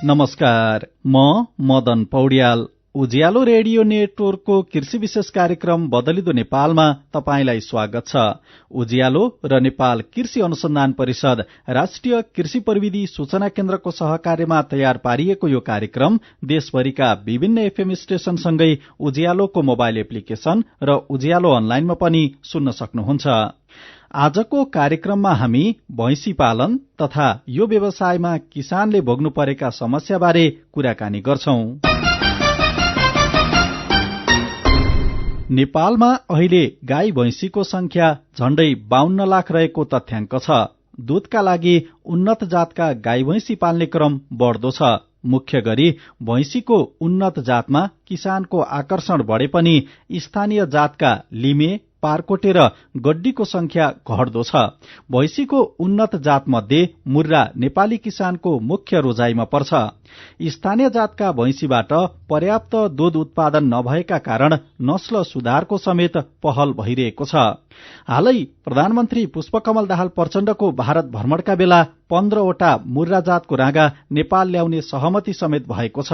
नमस्कार, म मदन पौड्याल। उज्यालो रेडियो नेटवर्कको कृषि विशेष कार्यक्रम बदलिदो नेपालमा तपाईंलाई स्वागत छ। उज्यालो र नेपाल कृषि अनुसन्धान परिषद राष्ट्रिय कृषि प्रविधि सूचना केन्द्रको सहकार्यमा तयार पारिएको यो कार्यक्रम देशभरिका विभिन्न एफएम स्टेशनसँगै उज्यालोको मोबाइल एप्लिकेशन र उज्यालो अनलाइनमा पनि सुन्न सक्नुहुन्छ। आजको कार्यक्रममा हामी भैंसी पालन तथा यो व्यवसायमा किसानले भोग्नु परेका समस्याबारे कुराकानी गर्छौं। नेपालमा अहिले गाई भैंसीको संख्या झण्डै 52 लाख रहेको तथ्याङ्क छ। दूधका लागि उन्नत जातका गाई भैंसी पाल्ने क्रम बढ्दो छ। मुख्य गरी भैंसीको उन्नत जातमा किसानको आकर्षण बढे पनि स्थानीय जातका लिमे, पारकोटे र गड्डीको संख्या घट्दो छ। भैंसीको उन्नत जात मध्ये मुर्रा नेपाली किसानको मुख्य रोजाइमा पर्छ। स्थानीय जातका भैंसीबाट पर्याप्त दूध उत्पादन नभएका कारण नस्ल सुधारको समेत पहल भइरहेको छ। हालै प्रधानमन्त्री पुष्पकमल दाहाल प्रचण्डको भारत भ्रमणका बेला 15वटा मुर्रा जातको राँगा नेपाल ल्याउने सहमति समेत भएको छ।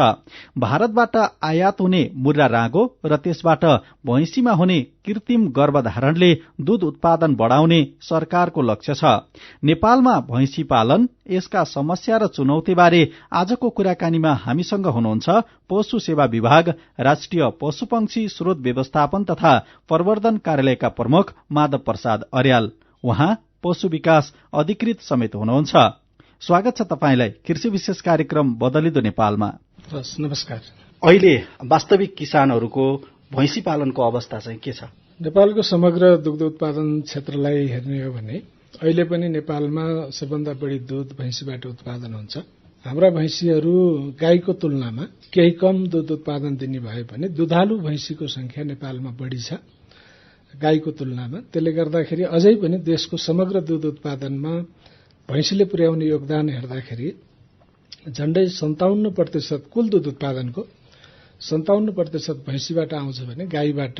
भारतबाट आयात हुने मुर्रा राँगो र त्यसबाट भैंसीमा हुने कृत्रिम गर्भधारणले दूध उत्पादन बढाउने सरकारको लक्ष्य छ। नेपालमा भैंसी पालन, यसका समस्या र चुनौतीबारे आजको कुराकानीमा हामीसँग हुनुहुन्छ पशु सेवा विभाग, राष्ट्रिय पशुपक्षी स्रोत व्यवस्थापन तथा प्रवर्धन कार्यालयका प्रमुख माधव प्रसाद अर्याल। उहाँ पशु विकास अधिकृत समेत हुनुहुन्छ। स्वागत छ तपाईंलाई कृषि विशेष कार्यक्रम बदलिदो नेपालमा। नमस्कार। अहिले वास्तविक किसानहरूको भैंसी पालनको अवस्था चाहिँ के छ? नेपालको समग्र दुग्ध उत्पादन क्षेत्रलाई हेर्ने हो भने अहिले पनि नेपालमा सबभन्दा बढी दूध भैंसीबाट उत्पादन हुन्छ। हाम्रा भैंसीहरू गाईको तुलनामा केही कम दूध उत्पादन दिने भए पनि दुधालु भैंसीको संख्या नेपालमा बढी छ गाईको तुलनामा। त्यसले गर्दाखेरि अझै पनि देशको समग्र दूध उत्पादनमा भैंसीले पुर्याउने योगदान हेर्दाखेरि झण्डै 57% कुल दूध उत्पादनको 57% भैंसीबाट आउँछ भने गाईबाट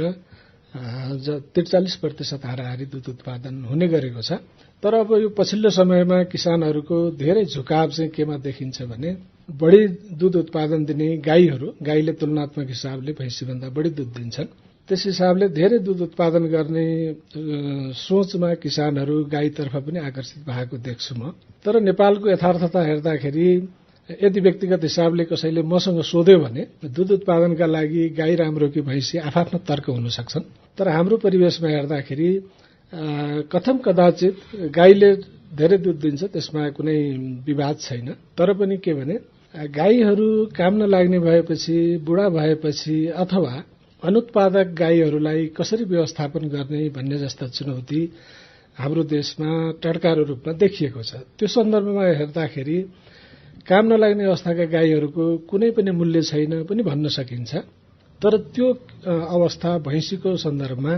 43% हाराहारी दूध उत्पादन हुने गरेको छ। तर अब यो पछिल्लो समयमा किसानहरूको धेरै झुकाव चाहिँ केमा देखिन्छ भने बढी दूध उत्पादन दिने गाईले तुलनात्मक हिसाबले भैंसीभन्दा बढी दूध दिन्छन्। त्यस हिसाबले धेरै दूध उत्पादन गर्ने सोचमा किसानहरू गाईतर्फ पनि आकर्षित भएको देख्छु म। तर नेपालको यथार्थता हेर्दाखेरि यदि व्यक्तिगत हिसाबले कसैले मसँग सोध्यो भने दूध उत्पादनका लागि गाई राम्रो कि भैंसी आफ्ना तर्क हुन सक्छन्। तर हाम्रो परिवेशमा हेर्दाखेरि कथम कदाचित गाईले धेरै दूध दिन्छ, त्यसमा कुनै विवाद छैन। तर पनि के भने गाईहरू काम नलाग्ने भएपछि, बुढा भएपछि अथवा अनुत्पादक गाईहरूलाई कसरी व्यवस्थापन गर्ने भन्ने जस्ता चुनौती हाम्रो देशमा टड्कारो रूपमा देखिएको छ। त्यो सन्दर्भमा हेर्दाखेरि काम नलाग्ने अवस्थाका गाईहरूको कुनै पनि मूल्य छैन पनि भन्न सकिन्छ। तर त्यो अवस्था भैंसीको सन्दर्भमा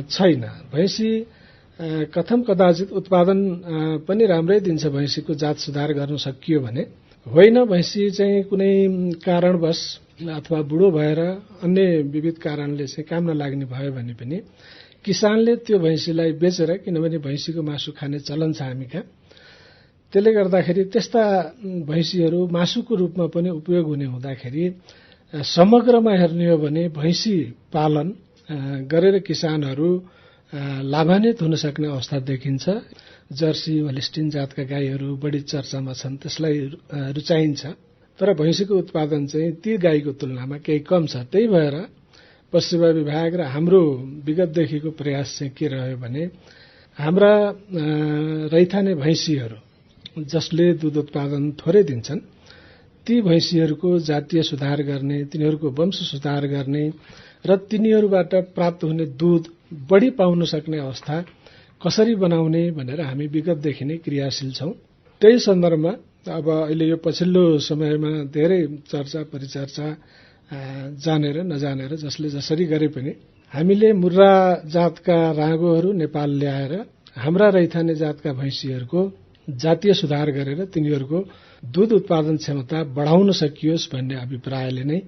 छैन। भैंसी कथम कदाचित उत्पादन पनि राम्रै दिन्छ, भैंसीको जात सुधार गर्न सकियो भने होइन। भैंसी चाहिँ कुनै कारणवश अथवा बुढो भएर अन्य विविध कारणले चाहिँ काम नलाग्ने भयो भने पनि किसानले त्यो भैंसीलाई बेचेर, किनभने भैंसीको मासु खाने चलन छ हामी कहाँ, त्यसले गर्दाखेरि त्यस्ता भैंसीहरू मासुको रूपमा पनि उपयोग हुने हुँदाखेरि समग्रमा हेर्ने हो भने भैंसी पालन गरेर किसानहरू लाभान्वित हुन सक्ने अवस्था देखिन्छ। जर्सी, होलिस्टिन जातका गाईहरू बढी चर्चामा छन्, त्यसलाई रुचाइन्छ। तर भैंसीको उत्पादन चाहिँ ती गाईको तुलनामा केही कम छ। त्यही भएर पशु सेवा विभाग र हाम्रो विगतदेखिको प्रयास चाहिँ के रह्यो भने हाम्रा रैथाने भैंसीहरू जसले दूध उत्पादन थोरै दिन्छन् ती भैंसीहरूको जातीय सुधार गर्ने, तिनीहरूको वंश सुधार गर्ने र तिनीहरूबाट प्राप्त हुने दूध बढी पाउन सक्ने अवस्था कसरी बनाउने भनेर हामी विगतदेखि नै क्रियाशील छौं। त्यही सन्दर्भमा अब अहिले यो पछिल्लो समयमा धेरै चर्चा परिचर्चा जानेर नजानेर जसले जसरी गरे पनि हामीले मुर्रा जातका राँगोहरू नेपाल ल्याएर हाम्रा रैथाने जातका भैंसीहरूको जातीय सुधार गरेर तिनीहरूको दूध उत्पादन क्षमता बढाउन सकियोस् भन्ने अभिप्रायले नै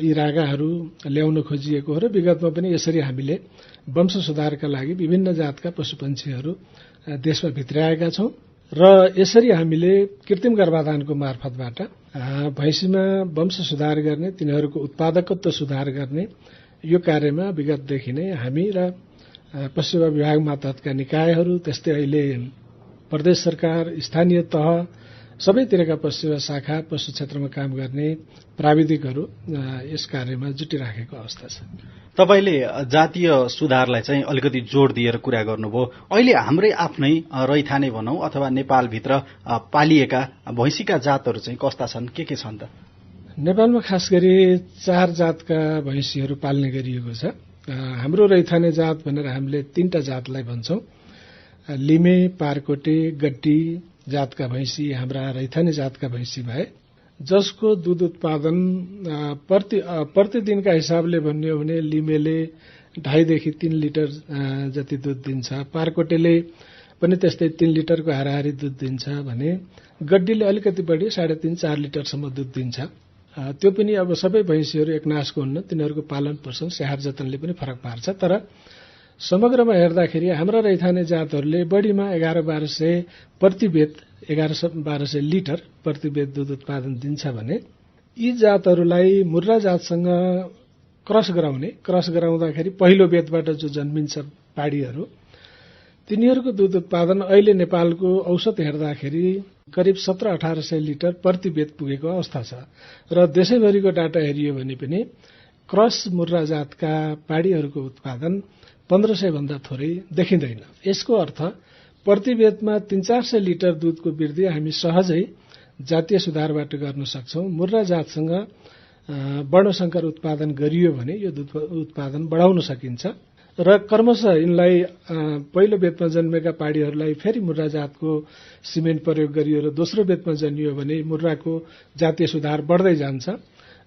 यी रागाहरू ल्याउन खोजिएको हो र विगतमा पनि यसरी हामीले वंश सुधारका लागि विभिन्न जातका पशुपन्छीहरू देशमा भित्राएका छौं र यसरी हामीले कृत्रिम गर्भाधानको मार्फतबाट भैँसीमा वंश सुधार गर्ने, तिनीहरूको उत्पादकत्व सुधार गर्ने यो कार्यमा विगतदेखि नै हामी र पशु सेवा विभाग मातहतका निकायहरू, त्यस्तै अहिले प्रदेश सरकार, स्थानीय तह सबैतिरका पशु सेवा शाखा, पशु क्षेत्रमा काम गर्ने प्राविधिकहरू यस कार्यमा जुटिराखेको अवस्था छ। तपाईले जातीय सुधारलाई चाहिँ अलिकति जोड दिएर कुरा गर्नुभयो। अहिले हाम्रै आफ्नै रैथाने भनौं अथवा नेपालभित्र पालिएका भैँसीका जातहरू चाहिँ कस्ता छन्, के छन् त? नेपालमा खास गरी 4 जातका भैँसीहरू पाल्ने गरिएको छ। हाम्रो रैथाने जात भनेर हामीले 3टा जातलाई भन्छौं। लिमे, पारकोटे, गड्डी जातका भैँसी हाम्रा रैथाने जातका भैँसी भए, जसको दूध उत्पादन प्रतिदिनका हिसाबले भन्ने हो भने लिमेले 2.5 देखि 3 लिटर जति दूध दिन्छ, पारकोटेले पनि त्यस्तै 3 लिटरको हाराहारी दूध दिन्छ भने गड्डीले अलिकति बढी 3.5-4 लिटरसम्म दूध दिन्छ। त्यो पनि अब सबै भैँसीहरू एकनासको हुन्न, तिनीहरूको पालन पोषण, स्याहार जतनले पनि फरक पार्छ। तर समग्रमा हेर्दाखेरि हाम्रा रैथाने जातहरूले बढीमा 1100-1200 प्रतिवेद 1100-1200 लिटर प्रतिवेद दूध उत्पादन दिन्छ भने यी जातहरूलाई मुर्रा जातसँग क्रस गराउँदाखेरि पहिलो वेदबाट जो जन्मिन्छ पाडीहरू, तिनीहरूको दूध उत्पादन अहिले नेपालको औसत हेर्दाखेरि करिब 1700-1800 लिटर प्रतिवेद पुगेको अवस्था छ। र देशैभरिको डाटा हेरियो भने पनि क्रस मुर्रा जातका पाडीहरूको उत्पादन 1500 भन्दा थोरै देखिँदैन। यसको अर्थ प्रतिवेदमा 300-400 लिटर दूधको वृद्धि हामी सहजै जातीय सुधारबाट गर्न सक्छौं। मुर्रा जातसँग वर्णशंकर उत्पादन गरियो भने यो दूध उत्पादन बढाउन सकिन्छ र क्रमशः यिनलाई पहिलो वेदमा जन्मेका पाडीहरूलाई फेरि मुर्रा जातको सिमेन्ट प्रयोग गरियो र दोस्रो वेदमा जन्मियो भने मुर्राको जातीय सुधार बढ्दै जान्छ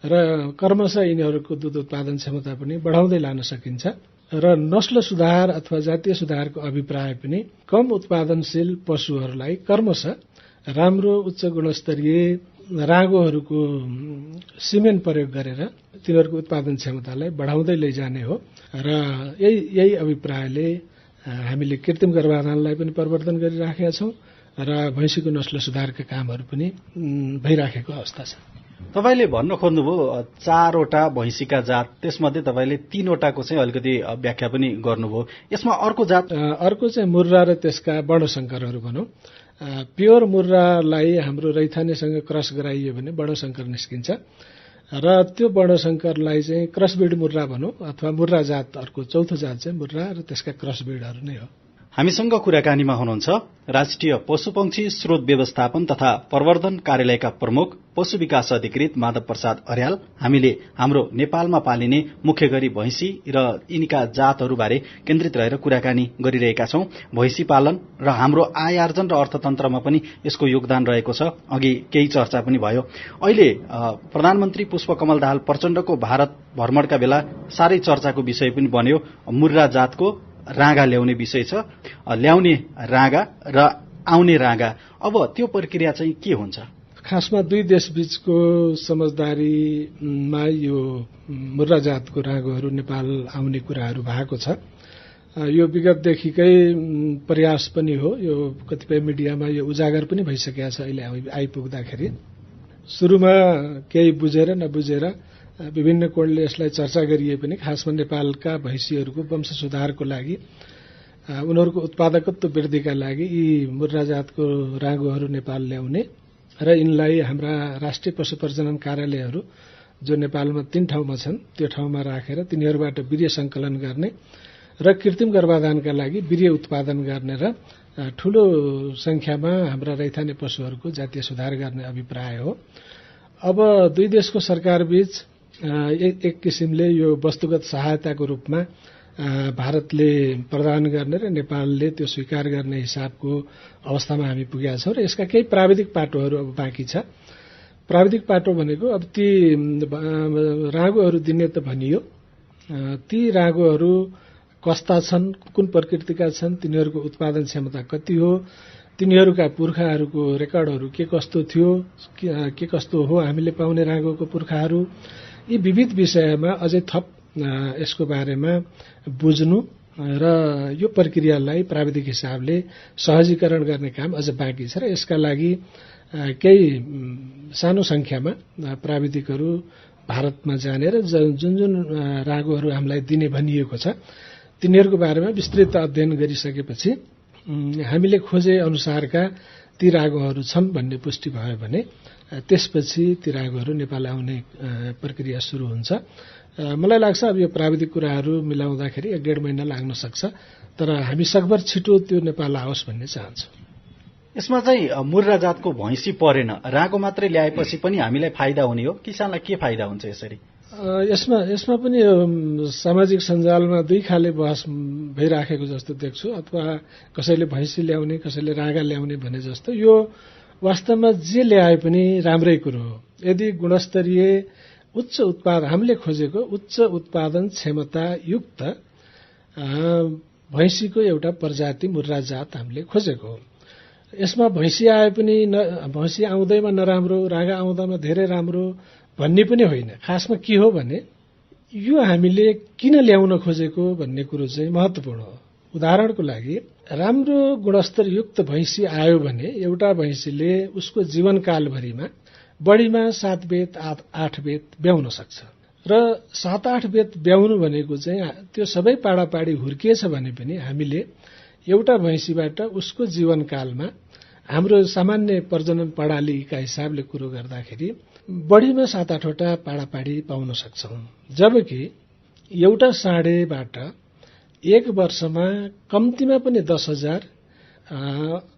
र क्रमशः यिनीहरूको दूध उत्पादन क्षमता पनि बढाउँदै लान सकिन्छ। र नस्ल सुधार अथवा जातीय सुधारको अभिप्राय पनि कम उत्पादनशील पशुहरूलाई क्रमशः राम्रो उच्च गुणस्तरीय रागोहरूको सिमेन्ट प्रयोग गरेर तिनीहरूको उत्पादन क्षमतालाई बढाउँदै लैजाने हो। र यही अभिप्रायले हामीले कृत्रिम गर्भाधानलाई पनि प्रवर्धन गरिराखेका छौं र भैँसीको नस्ल सुधारका कामहरू पनि भइराखेको अवस्था छ। तपाईले भन्न खोज्नुभयो 4वटा भैँसीका जात, त्यसमध्ये तपाईले 3वटाको चाहिँ अलिकति व्याख्या पनि गर्नुभयो। यसमा अर्को चाहिँ मुर्रा र त्यसका वर्णशंकरहरू भनौं। प्योर मुर्रालाई हाम्रो रैथानेसँग क्रस गराइयो भने वर्णशंकर निस्किन्छ र त्यो वर्णशंकरलाई चाहिँ क्रसब्रिड मुर्रा भनौं अथवा मुर्रा जात। अर्को चौथो जात चाहिँ मुर्रा र त्यसका क्रसब्रिडहरू नै हो। हामीसँग कुराकानीमा हुनुहुन्छ राष्ट्रिय पशुपक्षी स्रोत व्यवस्थापन तथा प्रवर्धन कार्यालयका प्रमुख पशु विकास अधिकृत माधव प्रसाद अर्याल। हामीले हाम्रो नेपालमा पालिने मुख्य गरी भैँसी र यिनीका जातहरूबारे केन्द्रित रहेर कुराकानी गरिरहेका छौं। भैँसी पालन र हाम्रो आय आर्जन र अर्थतन्त्रमा पनि यसको योगदान रहेको छ। अघि केही चर्चा पनि भयो। अहिले प्रधानमन्त्री पुष्पकमल दाहाल प्रचण्डको भारत भ्रमणका बेला साह्रै चर्चाको विषय पनि बन्यो। मुर्रा जातको राँगा ल्याउने विषय छ। ल्याउने राँगा र आउने राँगा, अब त्यो प्रक्रिया चाहिँ के हुन्छ? खासमा दुई देशबीचको समझदारीमा यो मुर्रा जातको राँगोहरू नेपाल आउने कुराहरू भएको छ। यो विगतदेखिकै प्रयास पनि हो। यो कतिपय मिडियामा यो उजागर पनि भइसकेको छ। अहिले आइपुग्दाखेरि सुरुमा केही बुझेर नबुझेर विभिन्न कोणले यसलाई चर्चा गरिए पनि खासमा नेपालका भैँसीहरूको वंश सुधारको लागि, उनीहरूको उत्पादकत्व वृद्धिका लागि यी मुर्रा जातको राँगोहरू नेपाल ल्याउने र यिनलाई हाम्रा राष्ट्रिय पशु प्रजनन कार्यालयहरू जो नेपालमा 3 ठाउँमा छन् त्यो ठाउँमा राखेर तिनीहरूबाट वीर्य संकलन गर्ने र कृत्रिम गर्भाधानका लागि वीर्य उत्पादन गर्ने र ठूलो संख्यामा हाम्रा रैथाने पशुहरूको जातीय सुधार गर्ने अभिप्राय हो। अब दुई देशको सरकारबीच एक किसिमले यो वस्तुगत सहायताको रूपमा भारतले प्रदान गर्ने र नेपालले त्यो स्वीकार गर्ने हिसाबको अवस्थामा हामी पुगेका छौं र यसका केही प्राविधिक पाटोहरू अब बाँकी छ। प्राविधिक पाटो भनेको अब ती राँगोहरू दिने त भनियो, ती राँगोहरू कस्ता छन्, कुन प्रकृतिका छन्, तिनीहरूको उत्पादन क्षमता कति हो, तिनीहरूका पुर्खाहरूको रेकर्डहरू के कस्तो थियो, के कस्तो हो हामीले पाउने राँगोको पुर्खाहरू, यी विविध विषयमा अझै थप यसको बारेमा बुझ्नु र यो प्रक्रियालाई प्राविधिक हिसाबले सहजीकरण गर्ने काम अझ बाँकी छ र यसका लागि केही सानो संख्यामा प्राविधिकहरू भारतमा जानेर जुन जुन रागोहरू हामीलाई दिने भनिएको छ तिनीहरूको बारेमा विस्तृत अध्ययन गरिसकेपछि हामीले खोजे अनुसारका ती रागोहरू छन् भन्ने पुष्टि भयो भने त्यसपछि ती रागोहरू नेपाल आउने प्रक्रिया सुरु हुन्छ। मलाई लाग्छ अब यो प्राविधिक कुराहरू मिलाउँदाखेरि 1.5 महिना लाग्न सक्छ, तर हामी सकभर छिटो त्यो नेपाल आओस् भन्ने चाहन्छु। यसमा चाहिँ मुर्रा जातको भैँसी परेन, रागो मात्रै ल्याएपछि पनि हामीलाई फाइदा हुने हो? किसानलाई के फाइदा हुन्छ यसरी? यसमा पनि सामाजिक सञ्जालमा दुई खाले बहस भइराखेको जस्तो देख्छु, अथवा कसैले भैँसी ल्याउने कसैले रागा ल्याउने भने जस्तो। यो वास्तवमा जे ल्याए पनि राम्रै कुरो हो यदि गुणस्तरीय उच्च उत्पादन हामीले खोजेको उच्च उत्पादन क्षमता युक्त भैँसीको एउटा प्रजाति मुर्रा जात हामीले खोजेको हो। यसमा भैँसी आए पनि भैँसी आउँदैमा नराम्रो, रागा आउँदामा धेरै राम्रो भन्ने पनि होइन। खासमा के हो भने यो हामीले किन ल्याउन खोजेको भन्ने कुरो चाहिँ महत्त्वपूर्ण हो। उदाहरणको लागि राम्रो गुणस्तरयुक्त भैँसी आयो भने एउटा भैँसीले उसको जीवनकालभरिमा बढीमा 7 बेत 8 बेत ब्याउन सक्छ र 7-8 बेत ब्याउनु भनेको चाहिँ त्यो सबै पाडापाडी हुर्किएछ भने पनि हामीले एउटा भैँसीबाट उसको जीवनकालमा हाम्रो सामान्य प्रजनन प्रणालीका हिसाबले कुरो गर्दाखेरि बढीमा 7-8 वटा पाडापाडी पाउन सक्छौं, जबकि एउटा साँडेबाट एक वर्षमा कम्तीमा पनि 10,000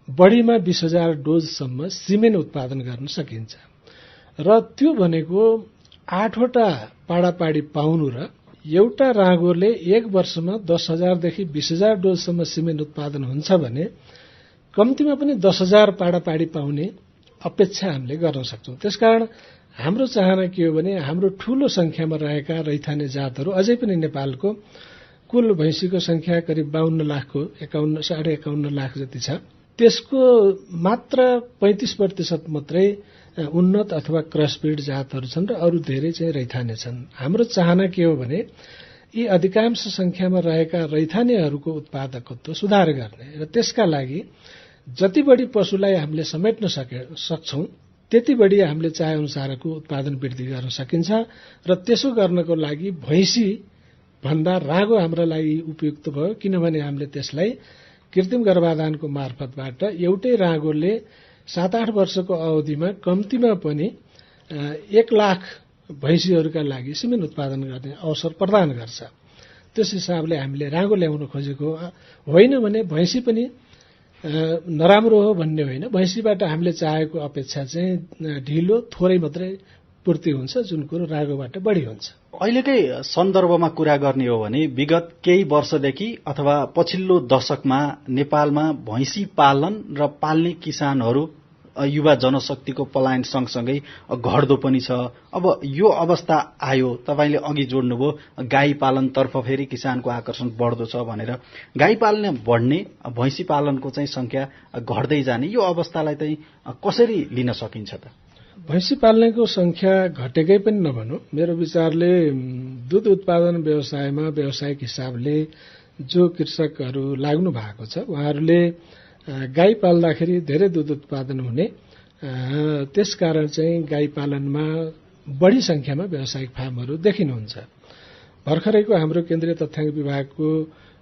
बढीमा 20,000 डोजसम्म सिमेन उत्पादन गर्न सकिन्छ र त्यो भनेको 8 वटा पाडापाडी पाउनु र एउटा रागोले एक वर्षमा 10,000 देखि 20,000 डोजसम्म सिमेन उत्पादन हुन्छ भने कम्तीमा पनि 10,000 पाडापाडी पाउने अपेक्षा हामीले गर्न सक्छौं। त्यसकारण हाम्रो चाहना के हो भने हाम्रो ठूलो संख्यामा रहेका रैथाने जातहरू अझै पनि नेपालको कुल भैँसीको संख्या करिब 52 लाखको 51.5 लाख जति छ, त्यसको मात्र 35% मात्रै उन्नत अथवा क्रसब्रिड जातहरू छन् र अरू धेरै चाहिँ रैथाने छन्। हाम्रो चाहना के हो भने यी अधिकांश संख्यामा रहेका रैथानेहरूको उत्पादकत्व सुधार गर्ने र त्यसका लागि जति बढी पशुलाई हामीले समेट्न सक्छौं त्यति बढी हामीले चाहे अनुसारको उत्पादन वृद्धि गर्न सकिन्छ र त्यसो गर्नको लागि भैँसी भन्दा रागो हाम्रो लागि उपयुक्त भयो, किनभने हामीले त्यसलाई कृत्रिम गर्भाधानको मार्फतबाट एउटै रागोले 7-8 वर्षको अवधिमा कम्तीमा पनि 1 लाख भैँसीहरूका लागि सिमेन उत्पादन गर्ने अवसर प्रदान गर्छ। त्यस हिसाबले हामीले रागो ल्याउन खोजेको होइन भने भैँसी पनि नराम्रो हो भन्ने होइन। भैँसीबाट हामीले चाहेको अपेक्षा चाहिँ ढिलो थोरै मात्रै पूर्ति हुन्छ, जुन कुरो रागोबाट बढी हुन्छ। अहिलेकै सन्दर्भमा कुरा गर्ने हो भने विगत केही वर्षदेखि अथवा पछिल्लो दशकमा नेपालमा भैँसी पालन र पाल्ने किसानहरू युवा जनशक्तिको पलायन सँगसँगै घट्दो पनि छ। अब यो अवस्था आयो, तपाईले अघि जोड्नुभयो गाई पालनतर्फ फेरि किसानको आकर्षण बढ्दो छ भनेर। गाई पाल्ने बढ्ने, भैँसी पालनको चाहिँ संख्या घट्दै जाने, यो अवस्थालाई चाहिँ कसरी लिन सकिन्छ त? भैँसी पाल्नेको संख्या घटेकै पनि नभनौं। मेरो विचारले दूध उत्पादन व्यवसायमा व्यावसायिक हिसाबले जो कृषकहरू लाग्नु भएको छ उहाँहरूले गाई पाल्दाखेरि धेरै दूध उत्पादन हुने, त्यसकारण चाहिँ गाई पालनमा बढी संख्यामा व्यावसायिक फार्महरू देखिनुहुन्छ। भर्खरैको हाम्रो केन्द्रीय तथ्याङ्क विभागको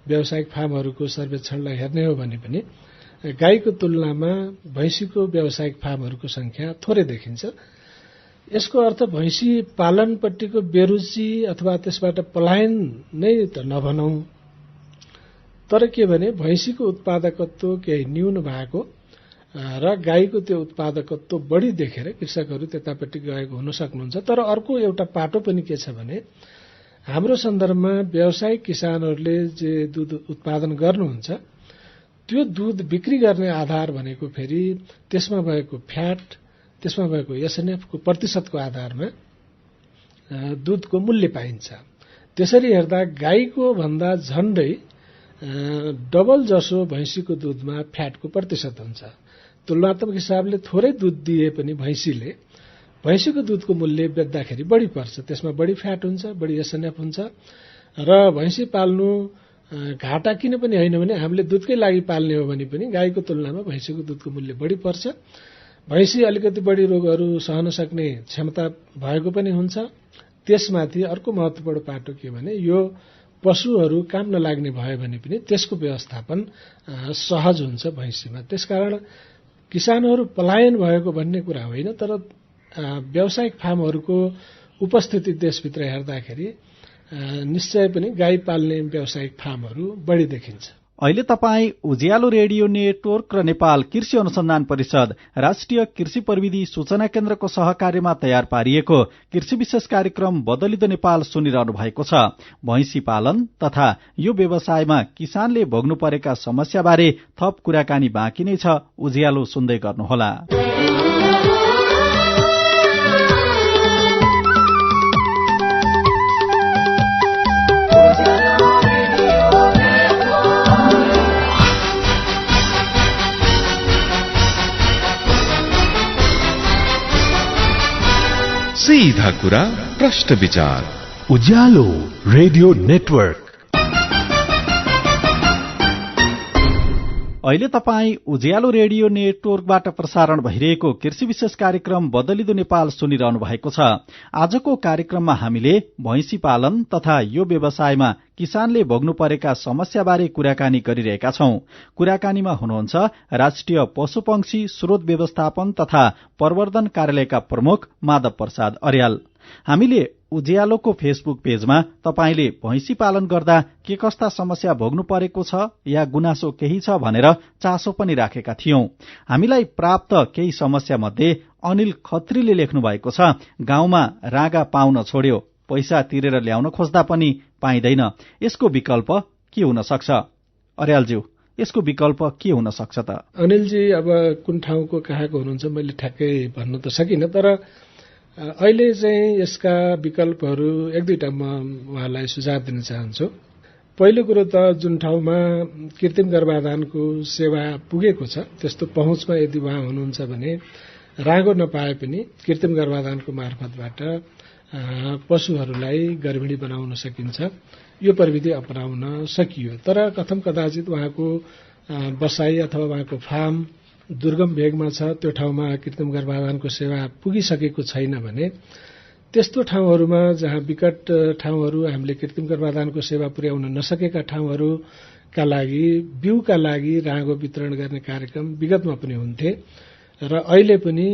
व्यावसायिक फार्महरूको सर्वेक्षणलाई हेर्ने हो भने पनि गाईको तुलनामा भैँसीको व्यावसायिक फार्महरूको संख्या थोरै देखिन्छ। यसको अर्थ भैँसी पालनपट्टिको बेरुचि अथवा त्यसबाट पलायन नै त नभनौं, तर के भने भैँसीको उत्पादकत्व केही न्यून भएको र गाईको त्यो उत्पादकत्व बढी देखेर कृषकहरू त्यतापट्टि गएको हुन सक्नुहुन्छ। तर अर्को एउटा पाटो पनि के छ भने हाम्रो सन्दर्भमा व्यावसायिक किसानहरूले जे दूध उत्पादन गर्नुहुन्छ त्यो दूध बिक्री गर्ने आधार भनेको फेरि त्यसमा भएको फ्याट, त्यसमा भएको एसएनएफ को प्रतिशतको आधारमा दूधको मूल्य पाइन्छ। त्यसरी हेर्दा गाईको भन्दा झण्डै डबल जसो भैँसीको दूधमा फ्याटको प्रतिशत हुन्छ। तुलनात्मक हिसाबले थोरै दूध दिए पनि भैँसीको दूधको मूल्य बेच्दाखेरि बढी पर्छ, त्यसमा बढी फ्याट हुन्छ, बढी एसएनएफ हुन्छ र भैँसी पाल्नु घाटा किन पनि होइन भने हामीले दुधकै लागि पाल्ने हो भने पनि गाईको तुलनामा भैँसीको दुधको मूल्य बढी पर्छ। भैँसी अलिकति बढी रोगहरू सहन सक्ने क्षमता भएको पनि हुन्छ। त्यसमाथि अर्को महत्त्वपूर्ण पाटो के भने यो पशुहरू काम नलाग्ने भयो भने पनि त्यसको व्यवस्थापन सहज हुन्छ भैँसीमा। त्यसकारण किसानहरू पलायन भएको भन्ने कुरा होइन, तर व्यावसायिक फार्महरूको उपस्थिति देशभित्र हेर्दाखेरि निश्चय पनि गाई पाल्ने व्यावसायिक फार्महरू बढी देखिन्छ। अहिले तपाईँ उज्यालो रेडियो नेटवर्क र नेपाल कृषि अनुसन्धान परिषद राष्ट्रिय कृषि प्रविधि सूचना केन्द्रको सहकार्यमा तयार पारिएको कृषि विशेष कार्यक्रम बदलिदो नेपाल सुनिरहनु भएको छ। भैँसी पालन तथा यो व्यवसायमा किसानले भोग्नु परेका समस्याबारे थप कुराकानी बाँकी नै छ। उज्यालो सुन्दै गर्नुहोला। सीधा कुरा प्रश्न विचार उज्यालो रेडियो नेटवर्क। अहिले तपाईँ उज्यालो रेडियो नेटवर्कबाट प्रसारण भइरहेको कृषि विशेष कार्यक्रम बदलिदो नेपाल सुनिरहनु भएको छ। आजको कार्यक्रममा हामीले भैँसी पालन तथा यो व्यवसायमा किसानले भोग्नु परेका समस्याबारे कुराकानी गरिरहेका छौं। कुराकानीमा हुनुहुन्छ राष्ट्रिय पशुपक्षी स्रोत व्यवस्थापन तथा प्रवर्धन कार्यालयका प्रमुख माधव प्रसाद अर्याल। हामीले उज्यालोको फेसबुक पेजमा तपाईले भैँसी पालन गर्दा के कस्ता समस्या भोग्नु परेको छ या गुनासो केही छ भनेर चासो पनि राखेका थियौं। हामीलाई प्राप्त केही समस्या मध्ये अनिल खत्रीले लेख्नु भएको छ, गाउँमा रागा पाउन छोड्यो, पैसा तिरेर ल्याउन खोज्दा पनि पाइँदैन, यसको विकल्प के हुन सक्छ? अर्यालज्यू, यसको विकल्प के हुन सक्छ त? अनिलजी, अब कुन ठाउँको कहाँको हुनुहुन्छ मैले ठ्याक्कै भन्न त सकिनँ, तर अहिले चाहिँ यसका विकल्पहरू एक दुईटा म उहाँलाई सुझाव दिन चाहन्छु। पहिलो कुरो त जुन ठाउँमा कृत्रिम गर्भाधानको सेवा पुगेको छ त्यस्तो पहुँचमा यदि उहाँ हुनुहुन्छ भने रागो नपाए पनि कृत्रिम गर्भाधानको मार्फतबाट पशुहरूलाई गर्भिणी बनाउन सकिन्छ। यो प्रविधि अपनाउन सकियो, तर कथम कदाचित उहाँको बसाई अथवा उहाँको फार्म दुर्गम भेगमा छ, त्यो ठाउँमा कृत्रिम गर्भाधानको सेवा पुगिसकेको छैन भने त्यस्तो ठाउँहरूमा जहाँ विकट ठाउँहरू हामीले कृत्रिम गर्भाधानको सेवा पुर्याउन नसकेका ठाउँहरूका लागि बिउका लागि रागो वितरण गर्ने कार्यक्रम विगतमा पनि हुन्थे र अहिले पनि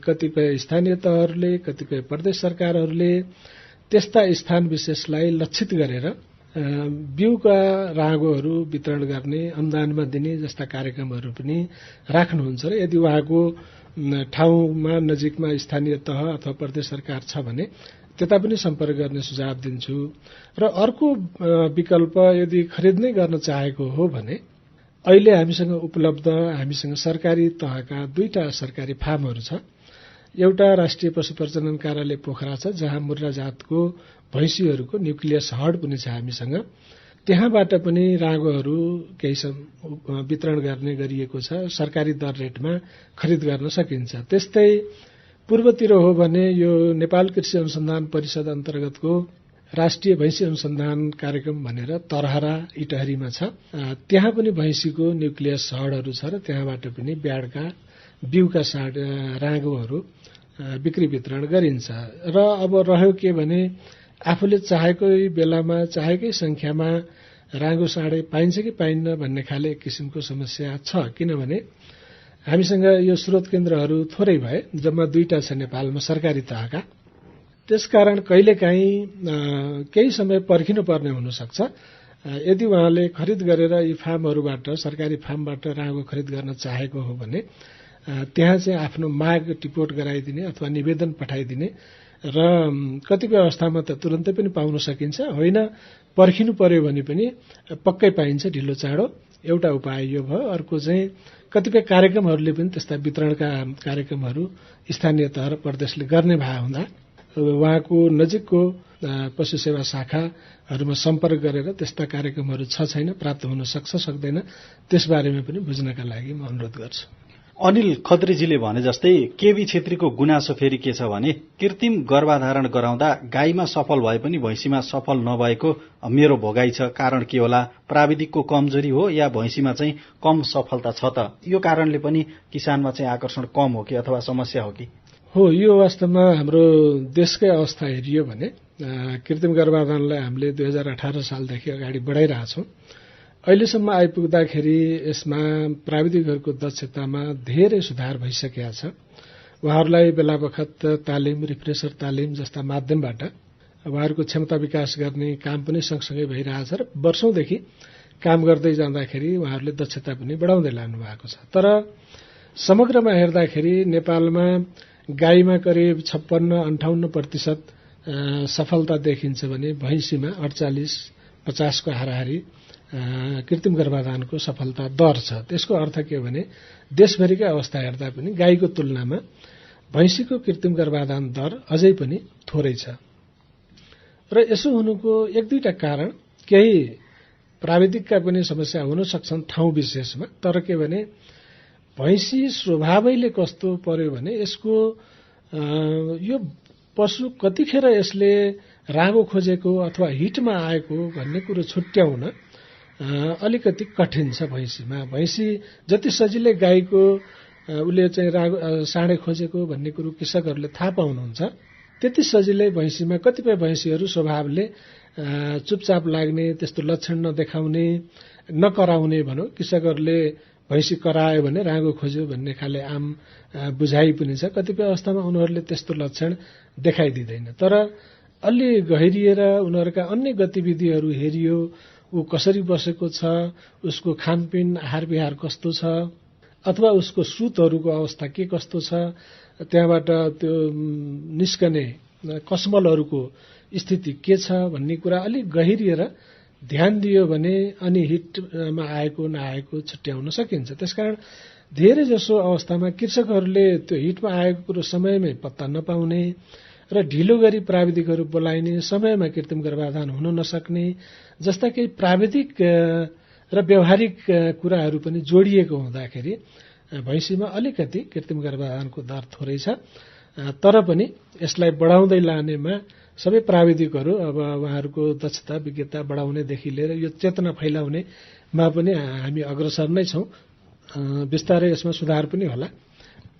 कतिपय स्थानीय तहहरूले, कतिपय प्रदेश सरकारहरूले त्यस्ता स्थान विशेषलाई लक्षित गरेर बिउका रागोहरू वितरण गर्ने, अनुदानमा दिने जस्ता कार्यक्रमहरू पनि राख्नुहुन्छ र यदि उहाँको ठाउँमा नजिकमा स्थानीय तह अथवा प्रदेश सरकार छ भने त्यता पनि सम्पर्क गर्ने सुझाव दिन्छु। र अर्को विकल्प यदि खरिद नै गर्न चाहेको हो भने अहिले हामीसँग सरकारी तहका दुईटा सरकारी फार्महरू छ। एउटा राष्ट्रिय पशु प्रजनन कार्यालय पोखरा छ, जहाँ मुर्रा जातको भैँसीहरूको न्युक्लियस हर्ड पनि छ हामीसँग। त्यहाँबाट पनि रागोहरू केही वितरण गर्ने गरिएको छ, सरकारी दर रेटमा खरिद गर्न सकिन्छ। त्यस्तै पूर्वतिर हो भने यो नेपाल कृषि अनुसन्धान परिषद अन्तर्गतको राष्ट्रिय भैँसी अनुसन्धान कार्यक्रम भनेर तरहरा इटहरीमा छ, त्यहाँ पनि भैँसीको न्युक्लियस हर्डहरू छ र त्यहाँबाट पनि ब्याडका बिउका रागोहरू बिक्री वितरण गरिन्छ। र अब रह्यो के भने आफूले चाहेकै बेलामा चाहेकै संख्यामा रागो साँडे पाइन्छ कि पाइन्न भन्ने खाले एक किसिमको समस्या छ, किनभने हामीसँग यो स्रोत केन्द्रहरू थोरै भए, जम्मा दुईटा छ नेपालमा सरकारी तहका। त्यसकारण कहिलेकाहीँ केही समय पर्खिनु पर्ने हुनसक्छ। यदि उहाँले खरिद गरेर यी फार्महरूबाट, सरकारी फार्मबाट रागो खरिद गर्न चाहेको हो भने त्यहाँ चाहिँ आफ्नो माग टिपोट गराइदिने अथवा निवेदन पठाइदिने र कतिपय अवस्थामा त तुरन्तै पनि पाउन सकिन्छ, होइन पर्खिनु पर्यो भने पनि पक्कै पाइन्छ ढिलो चाँडो। एउटा उपाय यो भयो। अर्को चाहिँ कतिपय कार्यक्रमहरूले पनि त्यस्ता वितरणका कार्यक्रमहरू स्थानीय तह र प्रदेशले गर्ने भए हुँदा उहाँको नजिकको पशु सेवा शाखाहरूमा सम्पर्क गरेर त्यस्ता कार्यक्रमहरू छ छैन, प्राप्त हुन सक्छ सक्दैन, त्यसबारेमा पनि बुझ्नका लागि म अनुरोध गर्छु। अनिल खत्रीजीले भने जस्तै केबी छेत्रीको गुनासो फेरि के छ भने कृत्रिम गर्भाधारण गराउँदा गाईमा सफल भए पनि भैँसीमा सफल नभएको मेरो भोगाई छ। कारण के होला? प्राविधिकको कमजोरी हो या भैँसीमा चाहिँ कम सफलता छ त? यो कारणले पनि किसानमा चाहिँ आकर्षण कम हो कि अथवा समस्या हो कि? हो, यो वास्तवमा हाम्रो देशकै अवस्था हेरियो भने कृत्रिम गर्भाधारणलाई हामीले 2018 सालदेखि अगाडि बढाइरहेछौँ। अहिलेसम्म आइपुग्दाखेरि यसमा प्राविधिकहरूको दक्षतामा धेरै सुधार भइसकेका छ। उहाँहरूलाई बेला बखत तालिम, रिफ्रेसर तालिम जस्ता माध्यमबाट उहाँहरूको क्षमता विकास गर्ने काम पनि सँगसँगै भइरहेछ र वर्षौंदेखि काम गर्दै जाँदाखेरि उहाँहरूले दक्षता पनि बढाउँदै लानु भएको छ। तर समग्रमा हेर्दाखेरि नेपालमा गाईमा करिब 56-58% सफलता देखिन्छ भने भैँसीमा 48-50 को हाराहारी कृत्रिम गर्भाधानको सफलता दर छ। त्यसको अर्थ के हो भने देशभरिकै अवस्था हेर्दा पनि गाईको तुलनामा भैँसीको कृत्रिम गर्भाधान दर अझै पनि थोरै छ। र यसो हुनुको एक दुईटा कारण, केही प्राविधिकका पनि समस्या हुन सक्छन् ठाउँ विशेषमा। तर के भने भैँसी स्वभावैले कस्तो पर्यो भने यसको यो पशु कतिखेर यसले रागो खोजेको अथवा हिटमा आएको भन्ने कुरो छुट्याउन अलिकति कठिन छ भैँसीमा। भैँसी जति सजिलै गाईको उसले चाहिँ साँडे खोजेको भन्ने कुरो कृषकहरूले थाहा पाउनुहुन्छ, त्यति सजिलै भैँसीमा कतिपय भैँसीहरू स्वभावले चुपचाप लाग्ने, त्यस्तो लक्षण नदेखाउने, नकराउने भनौँ। कृषकहरूले भैँसी करायो भने रागो खोज्यो भन्ने खाले आम बुझाइ पनि छ। कतिपय अवस्थामा उनीहरूले त्यस्तो लक्षण देखाइदिँदैन। तर अलि गहिरिएर उनीहरूका अन्य गतिविधिहरू हेरियो, ऊ कसरी बसेको छ, उसको खानपिन आहार विहार कस्तो छ, अथवा उसको सुतहरूको अवस्था के कस्तो छ, त्यहाँबाट त्यो निस्कने कसमलहरूको स्थिति के छ भन्ने कुरा अलिक गहिरिएर ध्यान दियो भने अनि हिटमा आएको नआएको छुट्याउन सकिन्छ। त्यसकारण धेरै जसो अवस्थामा कृषकहरूले त्यो हिटमा आएको कुरो समयमै पत्ता नपाउने र ढिलो गरी प्राविधिकहरू बोलाइने, समयमा कृत्रिम गर्भाधान हुन नसक्ने जस्ता केही प्राविधिक र व्यावहारिक कुराहरू पनि जोडिएको हुँदाखेरि भैँसीमा अलिकति कृत्रिम गर्भाधानको दर थोरै छ। तर पनि यसलाई बढाउँदै लानेमा सबै प्राविधिकहरू अब उहाँहरूको दक्षता विज्ञता बढाउनेदेखि लिएर यो चेतना फैलाउनेमा पनि हामी अग्रसर नै छौँ। बिस्तारै यसमा सुधार पनि होला।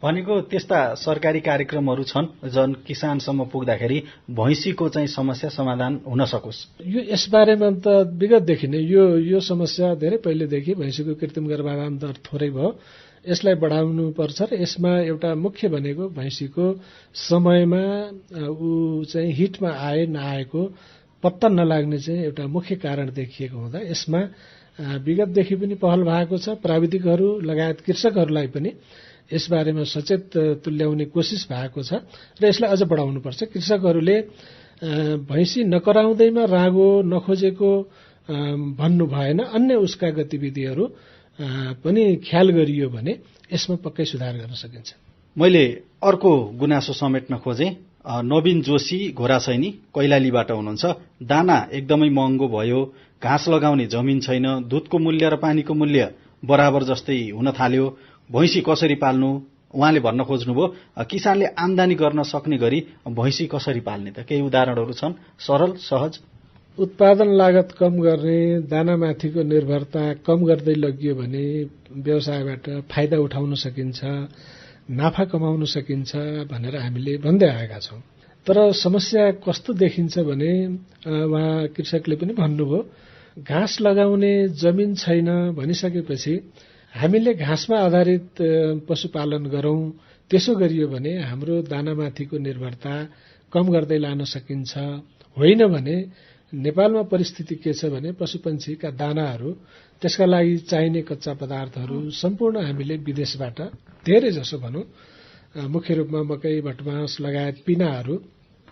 भनेको त्यस्ता सरकारी कार्यक्रमहरू छन् जुन किसानसम्म पुग्दाखेरि भैँसीको चाहिँ समस्या समाधान हुन सकोस्। यो यसबारेमा त विगतदेखि नै यो समस्या धेरै पहिलेदेखि भैँसीको कृत्रिम गर्भाधान दर थोरै भयो, यसलाई बढाउनु पर्छ र यसमा एउटा मुख्य भनेको भैँसीको समयमा ऊ चाहिँ हिटमा आए नआएको पत्ता नलाग्ने चाहिँ एउटा मुख्य कारण देखिएको हुँदा यसमा विगतदेखि पनि पहल भएको छ। प्राविधिकहरू लगायत कृषकहरूलाई पनि यसबारेमा सचेत तुल्याउने कोसिस भएको छ र यसलाई अझ बढाउनुपर्छ। कृषकहरूले भैँसी नकराउँदैमा रागो नखोजेको भन्नु भएन, अन्य उसका गतिविधिहरू पनि ख्याल गरियो भने यसमा पक्कै सुधार गर्न सकिन्छ। मैले अर्को गुनासो समेट्न खोजेँ। नवीन जोशी घोरासैनी कैलालीबाट हुनुहुन्छ। दाना एकदमै महँगो भयो, घाँस लगाउने जमिन छैन, दुधको मूल्य र पानीको मूल्य बराबर जस्तै हुन थाल्यो, भैँसी कसरी पाल्नु? उहाँले भन्न खोज्नुभयो किसानले आमदानी गर्न सक्ने गरी भैँसी कसरी पाल्ने त? केही उदाहरणहरू छन् सरल सहज? उत्पादन लागत कम गर्ने, दानामाथिको निर्भरता कम गर्दै लगियो भने व्यवसायबाट फाइदा उठाउन सकिन्छ, नाफा कमाउन सकिन्छ भनेर हामीले भन्दै आएका छौँ। तर समस्या कस्तो देखिन्छ भने उहाँ कृषकले पनि भन्नुभयो घाँस लगाउने जमिन छैन भनिसकेपछि हामीले घाँसमा आधारित पशुपालन गरौँ, त्यसो गरियो भने हाम्रो दानामाथिको निर्भरता कम गर्दै लान सकिन्छ। होइन भने नेपालमा परिस्थिति के छ भने पशुपन्छीका दानाहरू, त्यसका लागि चाहिने कच्चा पदार्थहरू सम्पूर्ण हामीले विदेशबाट धेरै जसो भनौँ, मुख्य रूपमा मकै, भटमास लगायत पिनाहरू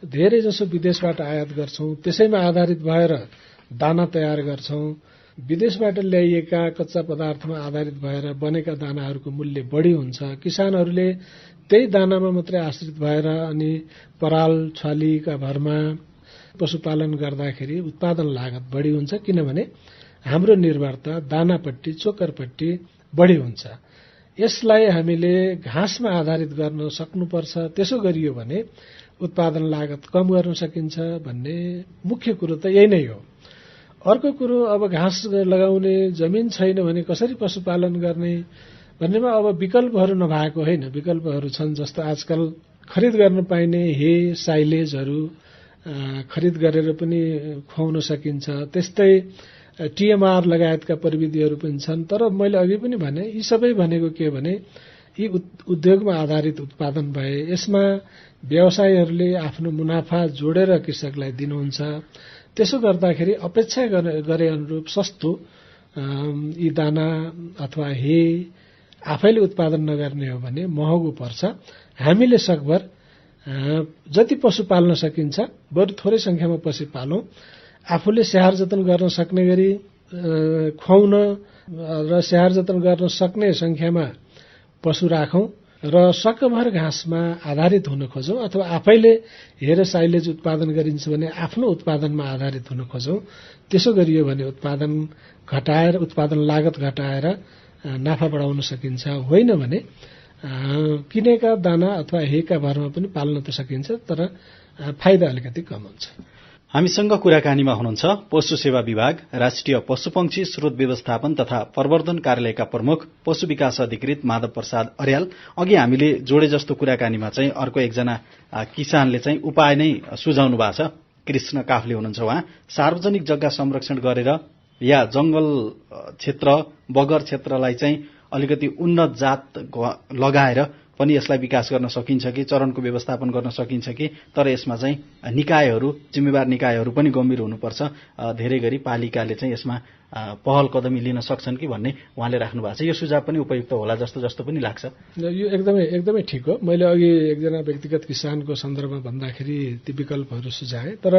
धेरै जसो विदेशबाट आयात गर्छौँ। त्यसैमा आधारित भएर दाना तयार गर्छौँ। विदेशबाट ल्याइएका कच्चा पदार्थमा आधारित भएर बनेका दानाहरूको मूल्य बढी हुन्छ। किसानहरूले त्यही दानामा मात्रै आश्रित भएर अनि पराल छ्वालीका भरमा पशुपालन गर्दाखेरि उत्पादन लागत बढी हुन्छ, किनभने हाम्रो निर्भरता दानापट्टि, चोकरपट्टि बढी हुन्छ। यसलाई हामीले घाँसमा आधारित गर्न सक्नुपर्छ। त्यसो गरियो भने उत्पादन लागत कम गर्न सकिन्छ भन्ने मुख्य कुरो त यही नै हो। अर्को कुरो, अब घाँस लगाउने जमिन छैन भने कसरी पशुपालन गर्ने भन्नेमा अब विकल्पहरू नभएको होइन, विकल्पहरू छन्। जस्तो आजकल खरिद गर्न पाइने हे साइलेजहरू खरिद गरेर पनि खुवाउन सकिन्छ। त्यस्तै टिएमआर लगायतका प्रविधिहरू पनि छन्। तर मैले अघि पनि भने यी सबै भनेको के भने यी उद्योगमा आधारित उत्पादन भए यसमा व्यवसायीहरूले आफ्नो मुनाफा जोडेर कृषकलाई दिनुहुन्छ। त्यसो गर्दाखेरि अपेक्षा गरे अनुरूप सस्तो यी दाना अथवा हे आफैले उत्पादन नगर्ने हो भने महँगो पर्छ। हामीले सकभर जति पशु पाल्न सकिन्छ बरु थोरै संख्यामा पशु पालौं, आफूले स्याहार जतन गर्न सक्ने गरी खुवाउन र स्याहार जतन गर्न सक्ने संख्यामा पशु राखौं र सकभर घाँसमा आधारित हुन खोजौं अथवा आफैले हेर साइलेज उत्पादन गरिन्छ भने आफ्नो उत्पादनमा आधारित हुन खोजौं। त्यसो गरियो भने उत्पादन लागत घटाएर नाफा बढाउन सकिन्छ। होइन भने किनेका दाना अथवा हेका भरमा पनि पाल्न त सकिन्छ, तर फाइदा अलिकति कम हुन्छ। हामीसँग कुराकानीमा हुनुहुन्छ पशु सेवा विभाग, राष्ट्रिय पशुपक्षी स्रोत व्यवस्थापन तथा प्रवर्धन कार्यालयका प्रमुख पशु विकास अधिकृत माधव प्रसाद अर्याल। अघि हामीले जोडे जस्तो कुराकानीमा चाहिँ अर्को एकजना किसानले चाहिँ उपाय नै सुझाउनु भएको छ। कृष्ण काफले हुनुहुन्छ। उहाँ सार्वजनिक जग्गा संरक्षण गरेर या जंगल क्षेत्र बगर क्षेत्रलाई चाहिँ अलिकति उन्नत जात लगाएर पनि यसलाई विकास गर्न सकिन्छ कि चरणको व्यवस्थापन गर्न सकिन्छ कि, तर यसमा चाहिँ निकायहरू, जिम्मेवार निकायहरू पनि गम्भीर हुनुपर्छ। धेरै गरी पालिकाले चाहिँ यसमा पहल कदमी लिन सक्छन् कि भन्ने उहाँले राख्नु भएको छ। यो सुझाव पनि उपयुक्त होला जस्तो पनि लाग्छ। यो एकदमै ठिक हो। मैले अघि एकजना व्यक्तिगत किसानको सन्दर्भमा भन्दाखेरि ती विकल्पहरू सुझाएँ, तर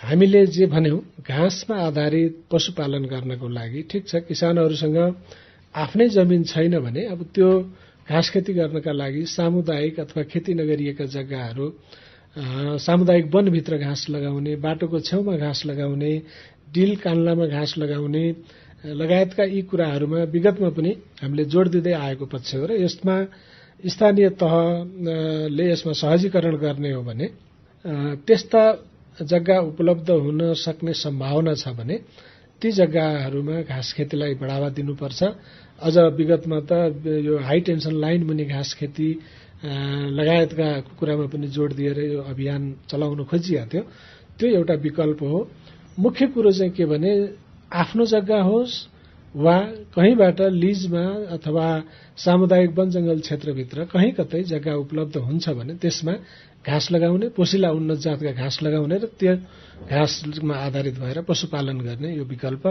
हामीले जे भन्यौं घाँसमा आधारित पशुपालन गर्नको लागि ठिक छ, किसानहरूसँग आफ्नै जमिन छैन भने अब त्यो घाँस खेती गर्नका लागि सामुदायिक अथवा खेती नगरिएका जग्गाहरू, सामुदायिक वनभित्र घाँस लगाउने, बाटोको छेउमा घाँस लगाउने, डिल कान्लामा घाँस लगाउने लगायतका यी कुराहरूमा विगतमा पनि हामीले जोड दिँदै आएको पक्ष हो र यसमा स्थानीय तहले यसमा सहजीकरण गर्ने हो भने त्यस्ता जग्गा उपलब्ध हुन सक्ने सम्भावना छ भने ती जग्गाहरूमा घाँस खेतीलाई बढावा दिनुपर्छ। अझ विगतमा त यो हाई टेन्सन लाइन मुनि घाँस खेती लगायतका कुरामा पनि जोड दिएर यो अभियान चलाउन खोजिएको थियो। त्यो एउटा विकल्प हो। मुख्य कुरो चाहिँ के भने आफ्नो जग्गा होस् वा कहीँबाट लिजमा अथवा सामुदायिक वन जंगल क्षेत्रभित्र कहीँ कतै जग्गा उपलब्ध हुन्छ भने त्यसमा घाँस लगाउने, पोसिला उन्नत जातका घाँस लगाउने र त्यो घाँसमा आधारित भएर पशुपालन गर्ने यो विकल्प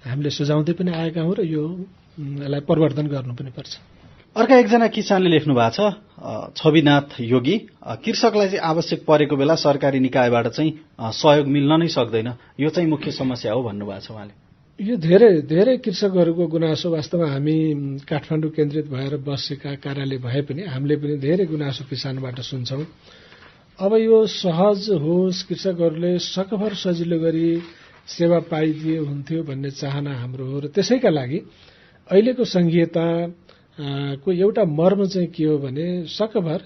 हामीले सुझाउँदै पनि आएका हौं र यसलाई प्रवर्धन गर्नु पनि पर्छ। अर्का एकजना किसानले लेख्नु भएको छ, छविनाथ योगी, कृषकलाई चाहिँ आवश्यक परेको बेला सरकारी निकायबाट चाहिँ सहयोग मिल्न नै सक्दैन, यो चाहिँ मुख्य समस्या हो भन्नुभएको छ उहाँले। यो धेरै कृषकहरूको गुनासो। वास्तवमा हामी काठमाडौँ केन्द्रित भएर बसेका कार्यालय भए पनि हामीले पनि धेरै गुनासो किसानबाट सुन्छौं। अब यो सहज होस्, कृषकहरूले सकभर सजिलो गरी सेवा पाइदिए हुन्थ्यो भन्ने चाहना हाम्रो हो र त्यसैका लागि अहिलेको संघीयताको एउटा मर्म चाहिँ के हो भने सकभर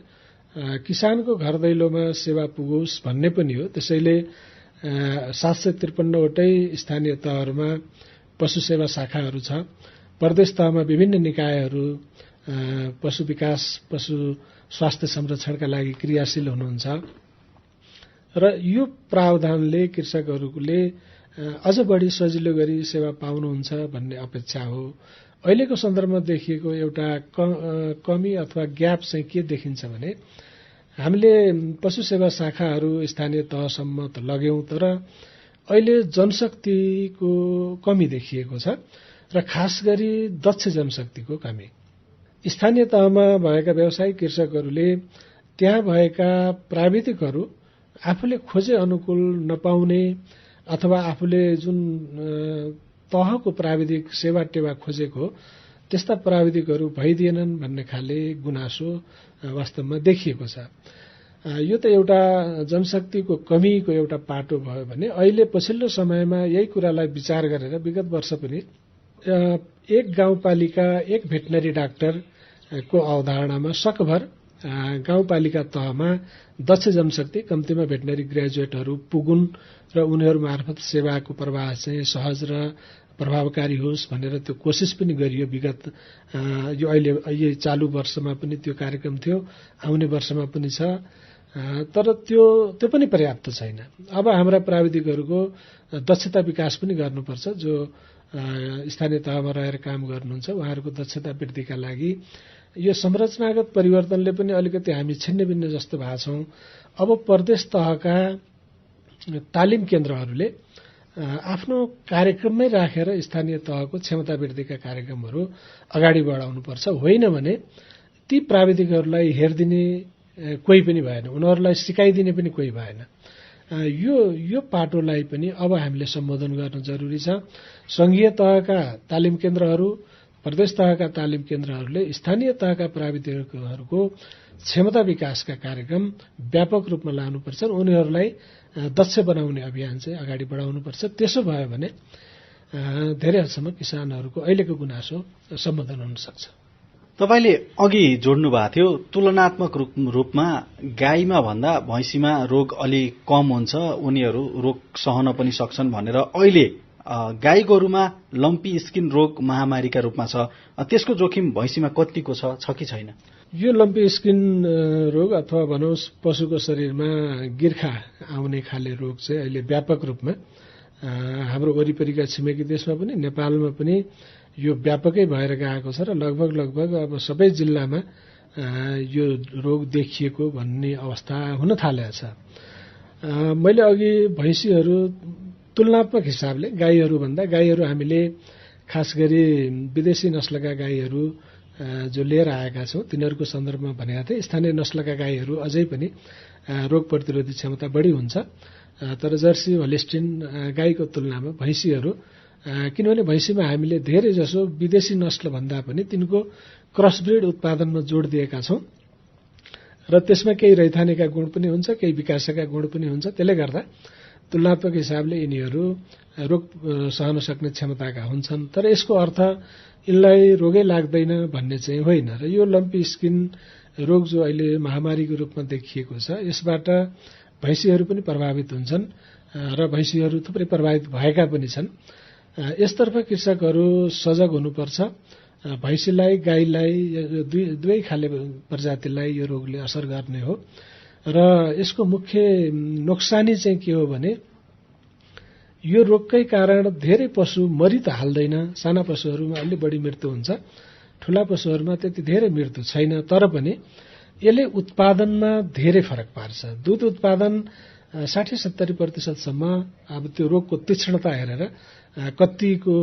किसानको घर दैलोमा सेवा पुगोस् भन्ने पनि हो। त्यसैले 753 वटै स्थानीय तहहरूमा पशु सेवा शाखाहरू छ। प्रदेश तहमा विभिन्न निकायहरू पशु विकास, पशु स्वास्थ्य संरक्षणका लागि क्रियाशील हुनुहुन्छ र यो प्रावधानले कृषकहरूले अझ बढी सजिलो गरी सेवा पाउनुहुन्छ भन्ने अपेक्षा हो। अहिलेको सन्दर्भमा देखिएको एउटा कमी अथवा ग्याप चाहिँ के देखिन्छ भने हामीले पशु सेवा शाखाहरू स्थानीय तहसम्म त लग्यौं, तर अहिले जनशक्तिको कमी देखिएको छ र खास गरी दक्ष जनशक्तिको कमी। स्थानीय तहमा भएका व्यवसायिक कृषकहरूले त्यहाँ भएका प्राविधिकहरू आफूले खोजे अनुकूल नपाउने अथवा आफूले जुन तहको प्राविधिक सेवा टेवा खोजेको त्यस्ता प्राविधिकहरू भइदिएनन् भन्ने खाले गुनासो वास्तवमा देखिएको छ। यो त एउटा जनशक्तिको कमीको एउटा पाटो भयो भने अहिले पछिल्लो समयमा यही कुरालाई विचार गरेर विगत वर्ष पनि एक गाउँपालिका एक भेटनरी डाक्टरको अवधारणामा सकभर गाउँपालिका तहमा दक्ष जनशक्ति कम्तीमा भेटनरी ग्रेजुएटहरू पुगुन् र उनीहरू मार्फत सेवाको प्रवाह चाहिँ सहज र प्रभावकारी होस् भनेर त्यो कोसिस पनि गरियो। विगत यो अहिले चालु वर्षमा पनि त्यो कार्यक्रम थियो, आउने वर्षमा पनि छ। तर त्यो पनि पर्याप्त छैन। अब हाम्रा प्राविधिकहरूको दक्षता विकास पनि गर्नुपर्छ। जो स्थानीय तहमा रहेर काम गर्नुहुन्छ उहाँहरूको दक्षता वृद्धिका लागि यो संरचनागत परिवर्तनले पनि अलिकति हामी छिन्नभिन्न जस्तो भएको छौँ। अब प्रदेश तहका तालिम केन्द्रहरूले आफ्नो कार्यक्रममै राखेर स्थानीय तहको क्षमता वृद्धिका कार्यक्रमहरू अगाडि बढाउनुपर्छ। होइन भने ती प्राविधिकहरूलाई हेरिदिने कोही पनि भएन, उनीहरूलाई सिकाइदिने पनि कोही भएन। यो पाटोलाई पनि अब हामीले सम्बोधन गर्न जरुरी छ। संघीय तहका तालिम केन्द्रहरू, प्रदेश तहका तालिम केन्द्रहरूले स्थानीय तहका प्राविधिकहरूको क्षमता विकासका कार्यक्रम व्यापक रूपमा लानुपर्छ। उनीहरूलाई दक्ष बनाउने अभियान चाहिँ अगाडि बढाउनुपर्छ। त्यसो भयो भने धेरै हदसम्म किसानहरूको अहिलेको गुनासो सम्बोधन हुन सक्छ। तपाईले अघि जोड्नु भएको थियो तुलनात्मक रूपमा गाईमा भन्दा भैँसीमा रोग अलि कम हुन्छ, उनीहरू रोग सहन पनि सक्छन् भनेर। अहिले गाई गोरुमा लम्पी स्किन रोग महामारीका रूपमा छ, त्यसको जोखिम भैँसीमा कतिको छ कि छैन? यो लम्पी स्किन रोग अथवा भनौँ पशुको शरीरमा गिर्खा आउने खाले रोग चाहिँ अहिले व्यापक रूपमा हाम्रो वरिपरिका छिमेकी देशमा पनि नेपालमा पनि यो व्यापकै भएर गएको छ र लगभग अब सबै जिल्लामा यो रोग देखिएको भन्ने अवस्था हुन थालेको छ। मैले अघि भैँसीहरू तुलनात्मक हिसाबले गाईहरू हामीले खास गरी विदेशी नस्लका गाईहरू जो लिएर आएका छौँ तिनीहरूको सन्दर्भमा भनेका थिए। स्थानीय नस्लका गाईहरू अझै पनि रोग प्रतिरोधी क्षमता बढी हुन्छ, तर जर्सी होलिस्टिन गाईको तुलनामा भैँसीहरू, किनभने भैँसीमा हामीले धेरै जसो विदेशी नस्ल भन्दा पनि तिनको क्रसब्रिड उत्पादनमा जोड दिएका छौँ र त्यसमा केही रैथानेका गुण पनि हुन्छ, केही विकासका गुण पनि हुन्छ। त्यसले गर्दा तुलनात्मक हिसाबले यिनीहरू रोग सहन सक्ने क्षमताका हुन्छन्। तर यसको अर्थ यिनलाई रोगै लाग्दैन भन्ने चाहिँ होइन। र यो लम्पी स्किन रोग जो अहिले महामारीको रूपमा देखिएको छ यसबाट भैँसीहरू पनि प्रभावित हुन्छन् र भैँसीहरू थुप्रै प्रभावित भएका पनि छन्। यसतर्फ कृषकहरू सजग हुनुपर्छ। भैँसीलाई गाईलाई दुवै खाले प्रजातिलाई यो रोगले असर गर्ने हो र यसको मुख्य नोक्सानी चाहिँ के हो भने यो रोगकै कारण धेरै पशु मरि त हाल्दैन। साना पशुहरूमा अलि बढी मृत्यु हुन्छ, ठूला पशुहरूमा त्यति धेरै मृत्यु छैन। तर पनि यसले उत्पादनमा धेरै फरक पार्छ। दूध उत्पादन 60-70% अब त्यो रोगको तीक्ष्णता हेरेर कतिको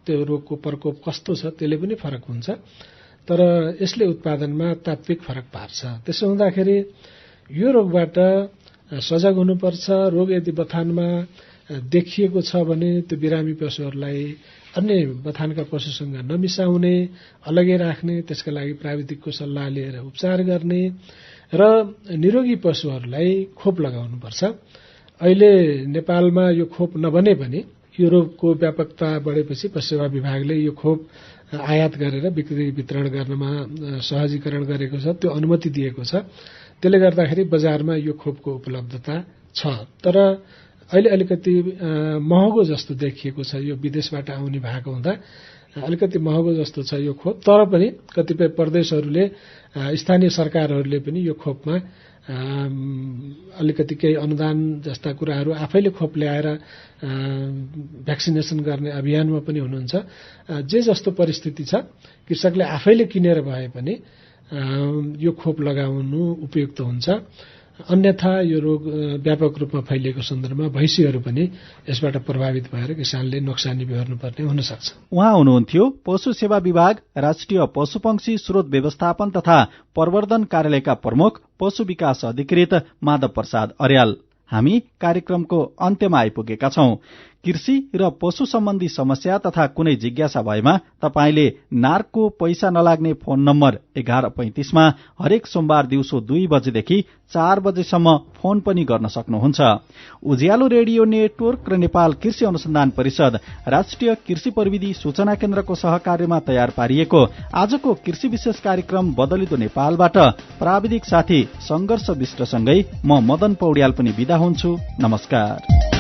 त्यो रोगको प्रकोप कस्तो छ त्यसले पनि फरक हुन्छ। तर यसले उत्पादनमा तात्विक फरक पार्छ। त्यसो हुँदाखेरि यो रोगबाट सजग हुनुपर्छ। रोग यदि बथानमा देखिएको छ भने त्यो बिरामी पशुहरूलाई अन्य बथानका पशुसँग नमिसाउने, अलगै राख्ने, त्यसका लागि प्राविधिकको सल्लाह लिएर उपचार गर्ने र निरोगी पशुहरूलाई खोप लगाउनुपर्छ। अहिले नेपालमा यो खोप नबने पनि यो रोगको व्यापकता बढेपछि पशुसेवा विभागले यो खोप आयात गरेर बिक्री वितरण गर्नमा सहजीकरण गरेको छ, त्यो अनुमति दिएको छ। त्यसले गर्दाखेरि बजारमा यो खोपको उपलब्धता छ। तर अहिले अलिकति महँगो जस्तो देखिएको छ। यो विदेशबाट आउने भएको हुँदा अलिकति महँगो जस्तो छ यो खोप। तर पनि कतिपय प्रदेशहरूले, स्थानीय सरकारहरूले पनि यो खोपमा अलिकति केही अनुदान जस्ता कुराहरू आफैले खोप ल्याएर भ्याक्सिनेसन गर्ने अभियानमा पनि हुनुहुन्छ। जे जस्तो परिस्थिति छ कृषकले आफैले किनेर भए पनि यो खोप लगाउनु उपयुक्त हुन्छ। अन्यथा यो रोग व्यापक रूपमा फैलिएको सन्दर्भमा भैँसीहरू पनि यसबाट प्रभावित भएर किसानले नोक्सानी बेहोर्नुपर्ने हुन सक्छ। उहाँ हुनुहुन्थ्यो पशु सेवा विभाग राष्ट्रिय पशुपक्षी स्रोत व्यवस्थापन तथा प्रवर्धन कार्यालयका प्रमुख पशु विकास अधिकृत माधव प्रसाद अर्याल। हामी कार्यक्रमको अन्त्यमा आइपुगेका छौं। कृषि र पशु सम्बन्धी समस्या तथा कुनै जिज्ञासा भएमा तपाईले नार्कको पैसा नलाग्ने फोन नम्बर 1135 मा हरेक सोमबार दिउँसो 2 बजेदेखि 4 बजेसम्म फोन पनि गर्न सक्नुहुन्छ। उज्यालो रेडियो नेटवर्क र नेपाल कृषि अनुसन्धान परिषद राष्ट्रिय कृषि प्रविधि सूचना केन्द्रको सहकार्यमा तयार पारिएको आजको कृषि विशेष कार्यक्रम बदलिदो नेपालबाट प्राविधिक साथी संघर्ष विष्टसँगै म मदन पौड्याल पनि बिदा हुन्छु। नमस्कार।